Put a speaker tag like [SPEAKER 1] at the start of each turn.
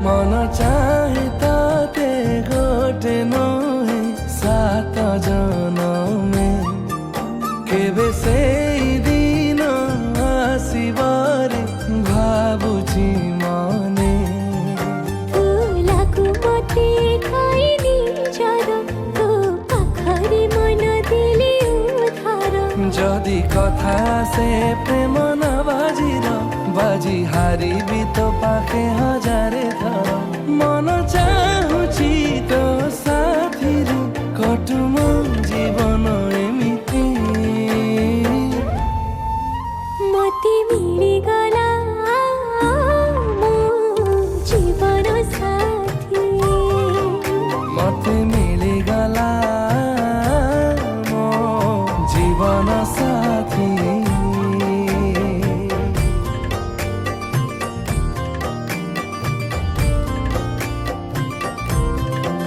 [SPEAKER 1] मन चाहे ताते गोटे नहे सात जनमे केबे सेई दिन आसिबारे भाबुची मने
[SPEAKER 2] लागू मते खाइनी जर तो पाखरे मन दिले उधार
[SPEAKER 1] जदि कथा से प्रेम न बाजिर बाजी हारी भी तो पाखे हजारे थर मन चाहे